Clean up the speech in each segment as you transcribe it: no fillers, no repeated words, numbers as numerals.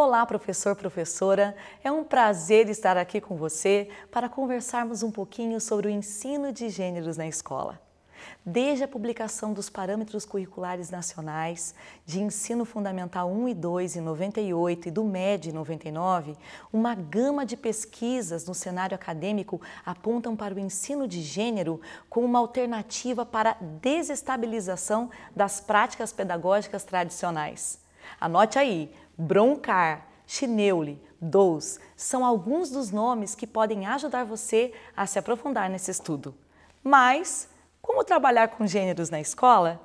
Olá, professor, professora. É um prazer estar aqui com você para conversarmos um pouquinho sobre o ensino de gêneros na escola. Desde a publicação dos Parâmetros Curriculares Nacionais de Ensino Fundamental 1 e 2 em 98 e do MED em 99, uma gama de pesquisas no cenário acadêmico apontam para o ensino de gênero como uma alternativa para a desestabilização das práticas pedagógicas tradicionais. Anote aí, Broncar, Schneule, Dows são alguns dos nomes que podem ajudar você a se aprofundar nesse estudo. Mas como trabalhar com gêneros na escola?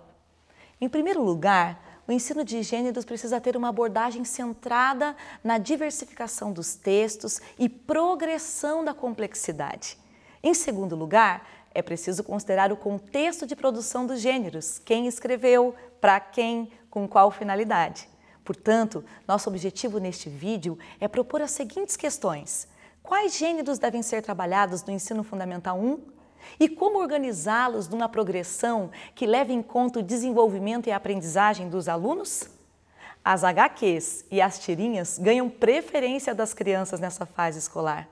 Em primeiro lugar, o ensino de gêneros precisa ter uma abordagem centrada na diversificação dos textos e progressão da complexidade. Em segundo lugar, é preciso considerar o contexto de produção dos gêneros, quem escreveu, para quem, com qual finalidade. Portanto, nosso objetivo neste vídeo é propor as seguintes questões: quais gêneros devem ser trabalhados no ensino fundamental 1? E como organizá-los numa progressão que leve em conta o desenvolvimento e a aprendizagem dos alunos? As HQs e as tirinhas ganham preferência das crianças nessa fase escolar,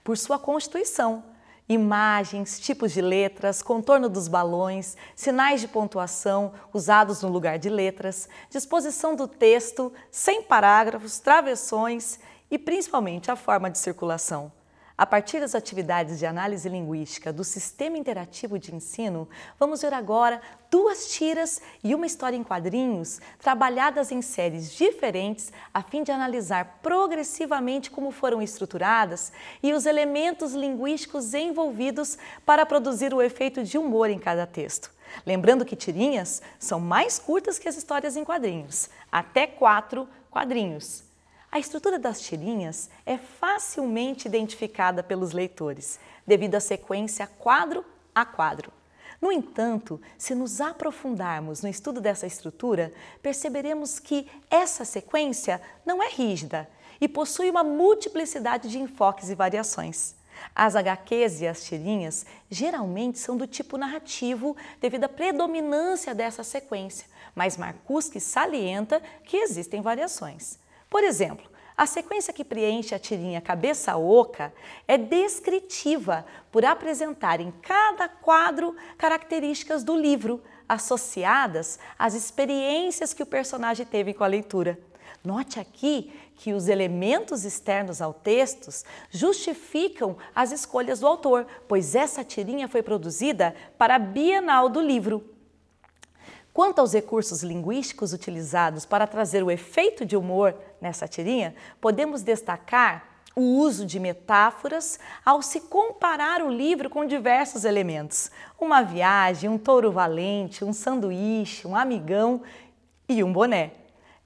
por sua constituição. Imagens, tipos de letras, contorno dos balões, sinais de pontuação usados no lugar de letras, disposição do texto, sem parágrafos, travessões e principalmente a forma de circulação. A partir das atividades de análise linguística do Sistema Interativo de Ensino, vamos ver agora 2 tiras e uma história em quadrinhos trabalhadas em séries diferentes a fim de analisar progressivamente como foram estruturadas e os elementos linguísticos envolvidos para produzir o efeito de humor em cada texto. Lembrando que tirinhas são mais curtas que as histórias em quadrinhos, até 4 quadrinhos. A estrutura das tirinhas é facilmente identificada pelos leitores, devido à sequência quadro a quadro. No entanto, se nos aprofundarmos no estudo dessa estrutura, perceberemos que essa sequência não é rígida e possui uma multiplicidade de enfoques e variações. As HQs e as tirinhas geralmente são do tipo narrativo devido à predominância dessa sequência, mas Marcusky salienta que existem variações. Por exemplo, a sequência que preenche a tirinha Cabeça Oca é descritiva por apresentar em cada quadro características do livro, associadas às experiências que o personagem teve com a leitura. Note aqui que os elementos externos ao texto justificam as escolhas do autor, pois essa tirinha foi produzida para a Bienal do Livro. Quanto aos recursos linguísticos utilizados para trazer o efeito de humor nessa tirinha, podemos destacar o uso de metáforas ao se comparar o livro com diversos elementos. Uma viagem, um touro valente, um sanduíche, um amigão e um boné.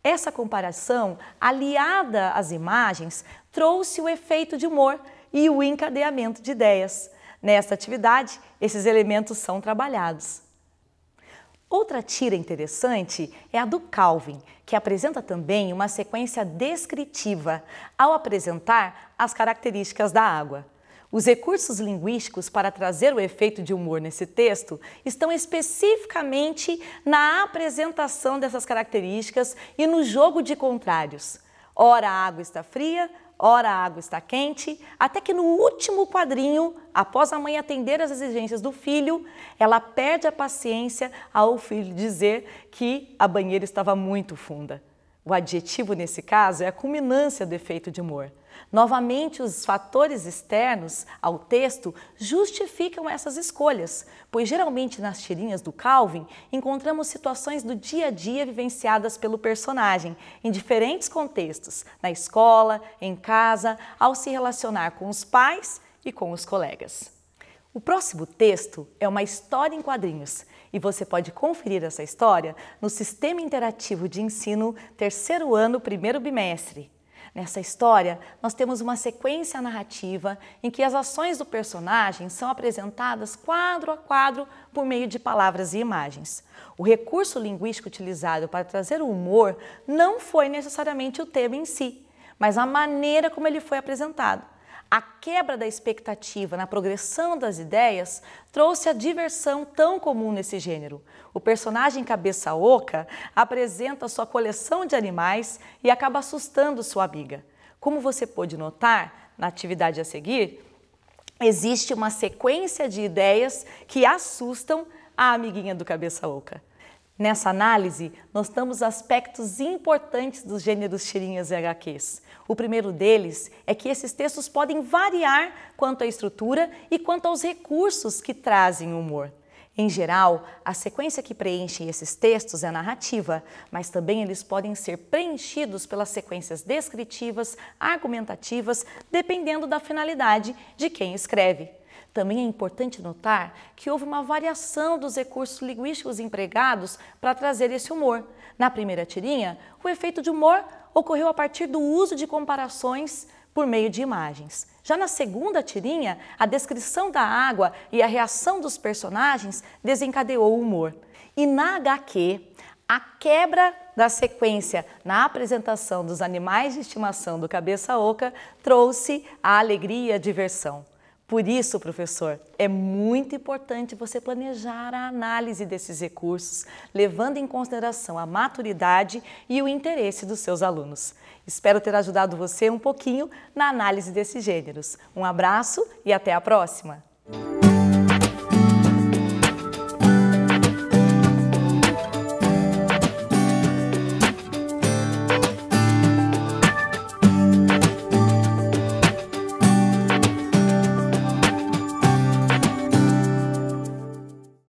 Essa comparação, aliada às imagens, trouxe o efeito de humor e o encadeamento de ideias. Nesta atividade, esses elementos são trabalhados. Outra tira interessante é a do Calvin, que apresenta também uma sequência descritiva ao apresentar as características da água. Os recursos linguísticos para trazer o efeito de humor nesse texto estão especificamente na apresentação dessas características e no jogo de contrários. Ora a água está fria, ora a água está quente, até que no último quadrinho, após a mãe atender às exigências do filho, ela perde a paciência ao filho dizer que a banheira estava muito funda. O adjetivo nesse caso é a culminância do efeito de humor. Novamente, os fatores externos ao texto justificam essas escolhas, pois geralmente nas tirinhas do Calvin encontramos situações do dia a dia vivenciadas pelo personagem em diferentes contextos, na escola, em casa, ao se relacionar com os pais e com os colegas. O próximo texto é uma história em quadrinhos e você pode conferir essa história no Sistema Interativo de Ensino, 3º ano, 1º bimestre. Nessa história, nós temos uma sequência narrativa em que as ações do personagem são apresentadas quadro a quadro por meio de palavras e imagens. O recurso linguístico utilizado para trazer o humor não foi necessariamente o tema em si, mas a maneira como ele foi apresentado. A quebra da expectativa na progressão das ideias trouxe a diversão tão comum nesse gênero. O personagem Cabeça Oca apresenta sua coleção de animais e acaba assustando sua amiga. Como você pôde notar na atividade a seguir, existe uma sequência de ideias que assustam a amiguinha do Cabeça Oca. Nessa análise, nós damos aspectos importantes dos gêneros tirinhas e HQs. O primeiro deles é que esses textos podem variar quanto à estrutura e quanto aos recursos que trazem humor. Em geral, a sequência que preenche esses textos é narrativa, mas também eles podem ser preenchidos pelas sequências descritivas, argumentativas, dependendo da finalidade de quem escreve. Também é importante notar que houve uma variação dos recursos linguísticos empregados para trazer esse humor. Na primeira tirinha, o efeito de humor ocorreu a partir do uso de comparações por meio de imagens. Já na segunda tirinha, a descrição da água e a reação dos personagens desencadeou o humor. E na HQ, a quebra da sequência na apresentação dos animais de estimação do Cabeça Oca trouxe a alegria e a diversão. Por isso, professor, é muito importante você planejar a análise desses recursos, levando em consideração a maturidade e o interesse dos seus alunos. Espero ter ajudado você um pouquinho na análise desses gêneros. Um abraço e até a próxima!